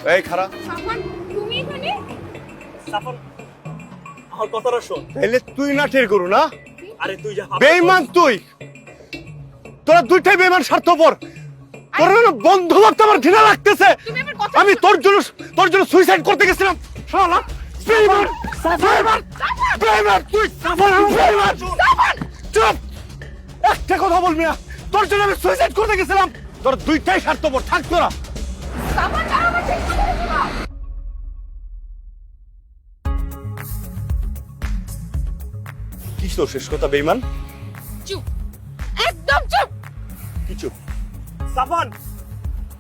এই খারা সাফান তুমি এখানে? সাফান আমার কথাটা শোন। তাহলে তুই না টের করু না? আরে তুই যা বেঈমান তুই, তোরা দুইটাই বেঈমান স্বার্থপর। তোর বন্ধু ভাবতে আমার ঘৃণা লাগতেছে। তুমি আমার কথা আমি তোর জন্য সুইসাইড করতে গেছিলাম। শালা বেঈমান, বেঈমান, বেঈমান তুই। বেঈমান। চুপ, একটা কথা বলবি না। তোর জন্য আমি সুইসাইড করতে গেছিলাম। তোর দুইটাই স্বার্থপর, থাক তোরা। সাফান দাঁড়াও, আমার শেষ কথা শোনো। কি তোর শেষ কথা বেঈমান? চুপ, একদম চুপ। কি চুপ? সাফান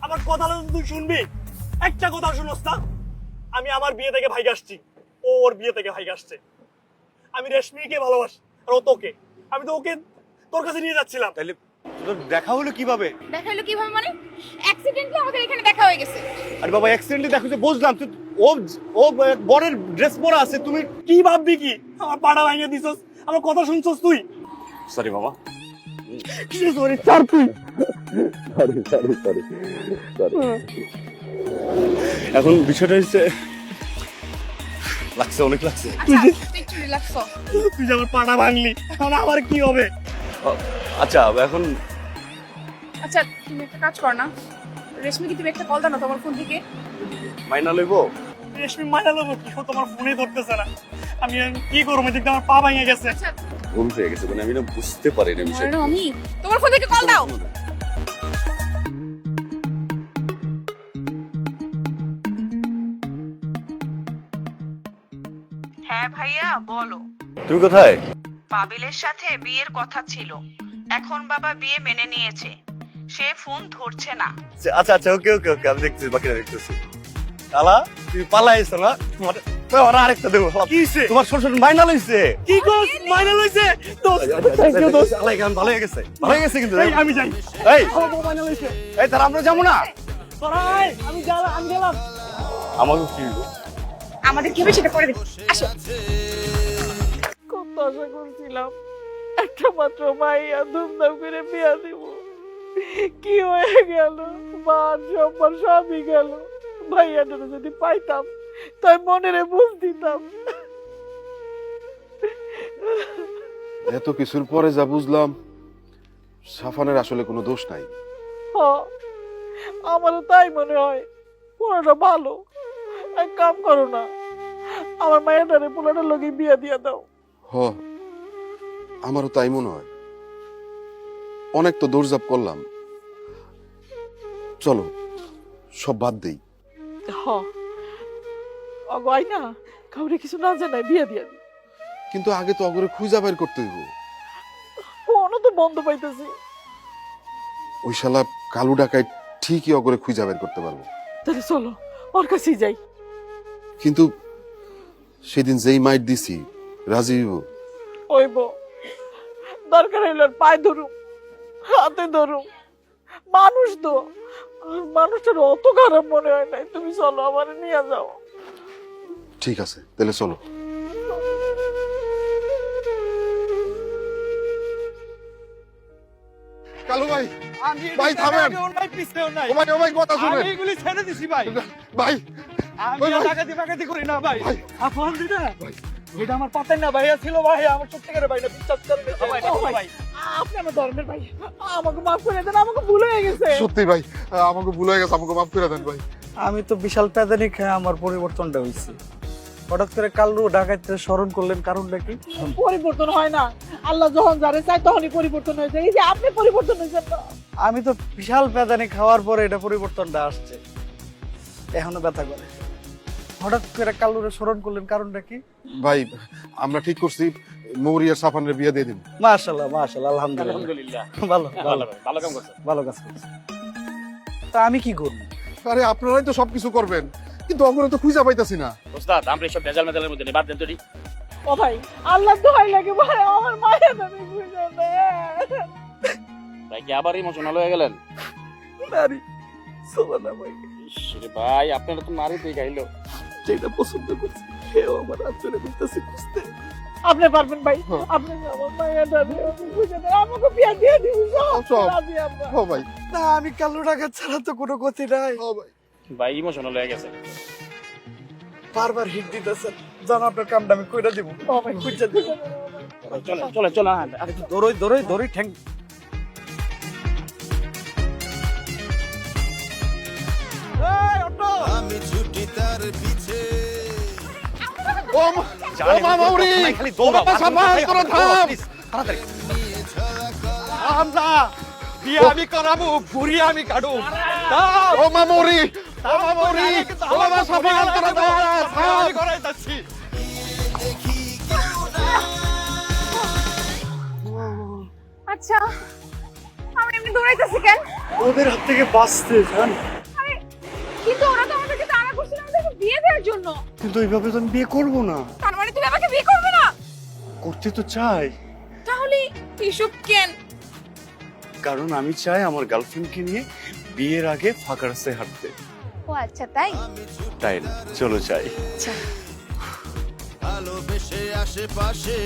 আমার কথাটা তো তুই শুনবি। একটা কথা শুনোস না, আমি আমার বিয়ে থেকে ভাইকে আসছি, ও ওর বিয়ে থেকে ভাইকে আসছে। আমি রেশমিকে ভালোবাসি আর ও তোকে। আমি তো ওকে তোর কাছে নিয়ে যাচ্ছিলাম। তাহলে তোর দেখা হলো কিভাবে? দেখা হলো কিভাবে মানে? অ্যাক্সিডেন্টলি আমাদের এখানে দেখা হয়ে গেছে। আরে বাবা অ্যাক্সিডেন্টলি দেখো যে বুঝলাম তুই ও বরের ড্রেস পরা আছে, তুমি কি ভাববি কি আমার পাড়া ভাঙিয়ে দিছস? আমার কথা শুনছস তুই? সরি বাবা। সরি চার তুই। সরি। এখন বিষয়টা হচ্ছে লাগছে, অনেক লাগছে। আচ্ছা তুই একটু রিল্যাক্স হ। তুই যে আমার পাড়া ভাঙলি, এখন আমার কি হবে? আচ্ছা এখন আচ্ছা তুমি একটা কাজ কর না, রেশমিকে তুমি একটা কল দাও না তোমার ফোন থেকে। মাইনা লইবো? রেশমি মারা লোক কি ও তোমার ফোনে ধরতেছে না। আমি আর কি করবো, এদিকে আমার পা ভেঙে গেছে। আচ্ছা ভুল হয়ে গেছে, মানে আমি না বুঝতে পারি না বিষয়টা। আমি তোমার ফোন থেকে কল দাও। হ্যাঁ ভাইয়া বলো। তুমি কোথায়? পাবিলের সাথে বিয়ের কথা ছিল, এখন বাবা বিয়ে মেনে নিয়েছে, সে ফোন ধরছে না। আচ্ছা ওকে আমি দেখতেছি, বাকিটা দেখতেছি। আলা তুমি পালাইছো না? তোমার আরেকটা দেবো। কি হইছে? তোমার শ্বশুর মাইনা লইছে। কি কস মাইনা লইছে? দোস্ত থ্যাংক ইউ দোস্ত। আলাই গান ভালো হয়ে গেছে, ভালো হয়ে গেছে কিন্তু। এই আমি যাই। এই আমার মাইনা লইছে। এই তার আমরা যাবো না? সরাই আমি গেলাম। আমাকে কি হইলো? আমাদের কি হবে সেটা পরে দেখো, আসো। কত আশা করছিলাম একটা মাত্র মাইয়া ধুমধাম করে বিয়া দিব, কি হয়ে গেল? মান সম্মান সবই গেল। ভাইয়াটা যদি পাইতাম তাই মনেরে বুঝ দিতাম। এত কিছুর পরে যা বুঝলাম, সাফানের আসলে কোনো দোষ নাই। আমারও তাই মনে হয়। পোলাটা ভালো, এক কাম করো না, আমার মায়েরারে পোলাটার লগে বিয়া দিয়া দাও। হ, আমারও তাই মনে হয়। অনেক তো দৌড়ঝাপ করলাম, চলো সব বাদ দেই। অগাই না কাউরে কিছু না জানাই বিয়া দিয়া দি। কিন্তু আগে তো অগরে খুঁজা বের করতে হইব। ফোনও তো বন্ধ পাইতেছি। ওই শালা কালু ডাকাই ঠিকই অগরে খুঁজা বের করতে পারবো। তাহলে চলো ওর কাছেই যাই। কিন্তু সেদিন যেই মাইট দিছি, রাজি হইব? ওইব, দরকার হইল ওর পায়ে ধরুম, হাতে ধরুম। মানুষ তো, আর মানুষটার অত খারাপ মনে হয় নাই। তুমি চলো আমার নিয়ে যাও। ঠিক আছে, তাহলে চলো। কালু ভাই, ভাই থামেন। ওর ভাই পিছনে নাই। ও ভাই কথা আমি শুনেন এগুলি ছেড়ে দিছি ভাই। ভাই। আমি ভাই, ভাই। ডাকাতি করি না ভাই। ভাই। আপন দিদা ভাই। এটা আমার পাতাই না ভাইয়া ছিল ভাই, আমার সত্যিকারের ভাই না, বিশ্বাস করেন ভাই। আপনি আমার ধর্মের ভাই, আমাকে মাফ করে দেন, আমাকে ভুল হয়ে গেছে। সত্যি ভাই, আমাকে ভুল হয়ে গেছে, আমাকে মাফ করে দেন ভাই। আমি তো বিশাল প্যাদানি খেয়ে আমার পরিবর্তনটা হয়েছে। হঠাৎ করে কালু ডাকাইতে স্মরণ করলেন, কারণটা কি? পরিবর্তন হয় না, আল্লাহ যখন যারে চায় তখনই পরিবর্তন হয়ে যায়। এই যে আপনি পরিবর্তন হয়েছেন না। আমি তো বিশাল প্যাদানি খাওয়ার পরে এটা পরিবর্তনটা আসছে, এখনো ব্যথা করে। হঠাৎ করে কালুরে স্মরণ করলেন, কারণটা কি? ভাই আমরা ঠিক করছি মৌরিয়া সাফানের বিয়ে দিয়ে দিন। মাশাআল্লাহ মাশাআল্লাহ, আলহামদুলিল্লাহ। ভালো ভালো ভালো কাম করছেন। ভালো কাজ করছেন। তা আমি কি করবো? আরে আপনারাই তো সবকিছু করবেন, কিন্তু অগরে তো খুঁজা পাইতাছি না। ওস্তাদ আমরা এসব ভেজাল মেজালের মধ্যে নেই, বাদ দেন তো। ও ভাই, আল্লাহ দোহাই লাগে ভাই, আমার মায়ের আমি বুঝে দেন। ভাই কি আবার ইমোশনাল হয়ে গেলেন? নারী সোনা ভাই, ইসরে ভাই আপনারা তো নারী পেয়ে গাইলো। যেটা পছন্দ করছি সেও আমার আচরণে করতেছে বুঝতে। আপনি পারবেন ভাই, আপনি আমার মায়ের আমি বুঝে দেন, আমাকে বিয়া দিয়ে দিন। সব। রাজি আমরা। ও ভাই, না আমি কালু ডাকাত ছাড়া তো কোনো গতি নাই। ও ভাই, ভাই ইমোশনাল হয়ে গেছে। বারবার হিট দিতেছেন, জান আপনার কামটা আমি কইরা দিব। ও ভাই খুঁজে দিব। চলে চলে চলে আরে দৌড়ই দৌড়ই দৌড়ই ঠ্যাং। ও মামুরি ও বাবা সাফান তোরা থাম। আমরা বিয়ে আমি করাবো, বুড়ি আমি কাটু। ও মামুরি ও মামুরি ও বাবা সাফান তোরা থাম। করে যাচ্ছি। আচ্ছা আমরা এমনি দৌড়াইতেছি কেন? ওদের হাত থেকে বাঁচতে জান। আরে কিন্তু ওরা তো আমাদেরকে তাড়া করছিল আমাদেরকে বিয়ে দেওয়ার জন্য। কিন্তু এইভাবে তো আমি বিয়ে করবো না। তার মানে তুমি আমাকে বিয়ে করবে না? করতে তো চাই, তাহলে এসব কেন? কারণ আমি চাই আমার গার্লফ্রেন্ডকে নিয়ে বিয়ের আগে ফাঁকা রাস্তায় হাঁটতে। ও আচ্ছা তাই। তাই না, চলো চাই। আচ্ছা ভালোবেসে আশেপাশে